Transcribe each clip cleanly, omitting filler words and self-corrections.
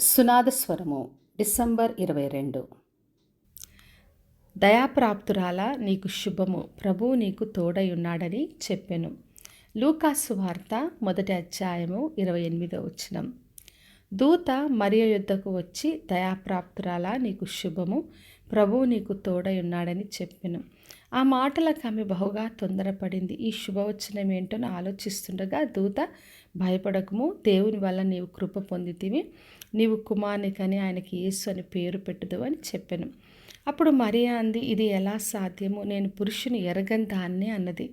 సునాద స్వరము డిసెంబర్ 22. దయాప్రాప్తురాలా నీకు శుభము, ప్రభువు నీకు తోడయున్నాడని చెప్పెను. లూకాసు వార్త 1వ అధ్యాయము 28వ వచనం. దూత మరియ యొద్దకు వచ్చి, దయాప్రాప్తురాలా నీకు శుభము, ప్రభువు నీకు తోడయున్నాడని చెప్పెను. ఆ మాటలకు ఆమె బహుగా తొందరపడింది. ఈ శుభవచనం ఏంటో ఆలోచిస్తుండగా దూత, భయపడకము, దేవుని వల్ల నీవు కృప పొందితివి, నీవు కుమారునికని ఆయనకి యేసు అని పేరు పెట్టుదు అని చెప్పెను. అప్పుడు మరియ అంది, ఇది ఎలా సాధ్యము, నేను పురుషుని ఎరగని దాన్ని అన్నది.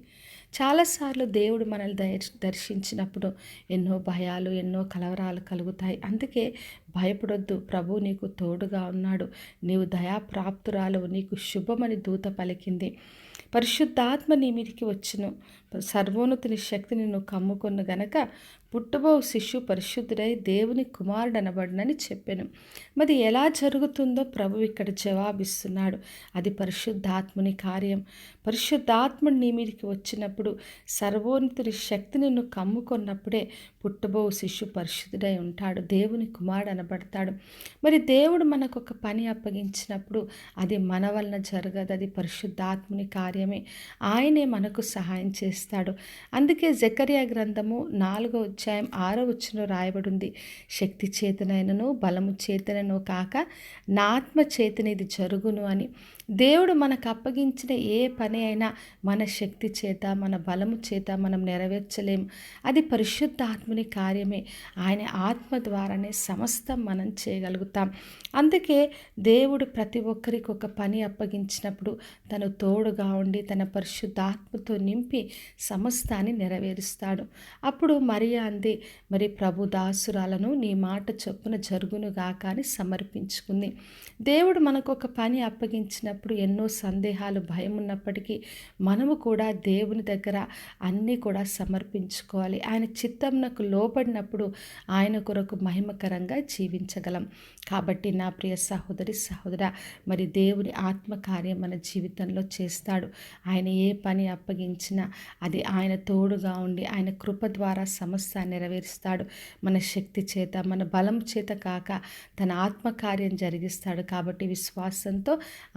చాలాసార్లు దేవుడు మనల్ని దర్శించినప్పుడు ఎన్నో భయాలు, ఎన్నో కలవరాలు కలుగుతాయి. అందుకే భయపడొద్దు, ప్రభు నీకు తోడుగా ఉన్నాడు, నీవు దయాప్రాప్తురాలు, నీకు శుభమని దూత పలికింది. పరిశుద్ధాత్మ నీ మీదికి వచ్చును, సర్వోన్నతుని శక్తి నిన్ను కమ్ముకొను గనక పుట్టబో శిశువు పరిశుద్ధుడై దేవుని కుమారుడు అనబడినని చెప్పాను. మరి ఎలా జరుగుతుందో ప్రభు ఇక్కడ జవాబిస్తున్నాడు. అది పరిశుద్ధాత్ముని కార్యం. పరిశుద్ధాత్ముడు నీ మీదికి వచ్చినప్పుడు, సర్వోన్నతుని శక్తి నిన్ను కమ్ముకొన్నప్పుడే పుట్టబో శిశువు పరిశుద్ధుడై ఉంటాడు, దేవుని కుమారుడు అనబడతాడు. మరి దేవుడు మనకు ఒక పని అప్పగించినప్పుడు అది మన వలన జరగదు, అది పరిశుద్ధాత్ముని కార్యమే. ఆయనే మనకు సహాయం చేస్తాడు. అందుకే జకర్యా గ్రంథము 4వ అధ్యాయం 6వ వచనంలో రాయబడింది, శక్తి చేతనైనను బలము చేతనను కాక నా ఆత్మ చేతన ఇది జరుగును అని. దేవుడు మనకు అప్పగించిన ఏ పని అయినా మన శక్తి చేత, మన బలము చేత మనం నెరవేర్చలేము. అది పరిశుద్ధాత్ముని కార్యమే. ఆయన ఆత్మ ద్వారానే సమస్తం మనం చేయగలుగుతాం. అందుకే దేవుడు ప్రతి ఒక్కరికి ఒక పని అప్పగించినప్పుడు తను తోడుగా ఉండి తన పరిశుద్ధాత్మతో నింపి సమస్తాన్ని నెరవేరుస్తాడు. అప్పుడు మరియ అంది, మరి ప్రభు దాసురాలను నీ మాట చొప్పున జరుగునుగాక అని సమర్పించుకుంది. దేవుడు మనకు ఒక పని అప్పగించినప్పుడు ఎన్నో సందేహాలు, భయం ఉన్నప్పటికీ మనము కూడా దేవుని దగ్గర అన్నీ కూడా సమర్పించుకోవాలి. ఆయన చిత్తంనకు లోబడినప్పుడు ఆయన కొరకు మహిమకరంగా జీవించగలం. కాబట్టి నా ప్రియ సహోదరి సహోదరా, మరి దేవుని ఆత్మకార్యం మన జీవితంలో చేస్తాడు. ఆయన ఏ పని అప్పగించినా అది ఆయన తోడుగా ఉండి ఆయన కృప ద్వారా సమస్తాన్ని నెరవేరుస్తాడు. మన శక్తి చేత, మన బలం చేత కాక తన ఆత్మకార్యం జరిగిస్తాడు. కాబట్టి విశ్వాసంతో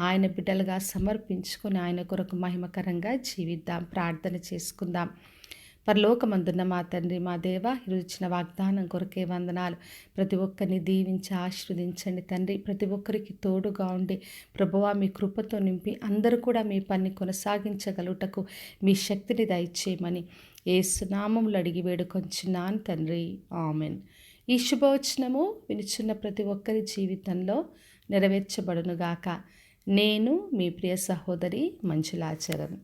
ఆయన బిడ్డలుగా సమర్పించుకొని ఆయన కొరకు మహిమకరంగా జీవిద్దాం. ప్రార్థన చేసుకుందాం. పరలోకమందున్న మా తండ్రి, మా దేవ, ఈరోజు ఇచ్చిన వాగ్దానం కొరకే వందనాలు. ప్రతి ఒక్కరిని దీవించి ఆశీర్వదించండి తండ్రి. ప్రతి ఒక్కరికి తోడుగా ఉండి ప్రభువా మీ కృపతో నింపి అందరూ కూడా మీ పని కొనసాగించగలుగుటకు మీ శక్తిని దయచేయమని యేసు నామములో అడిగి వేడుకొంచున్నాను తండ్రి, ఆమెన్. ఈ శుభవచనము వినుచున్న ప్రతి ఒక్కరి జీవితంలో నెరవేర్చబడునుగాక. నేను మీ ప్రియ సహోదరి మంజులాచరణ్.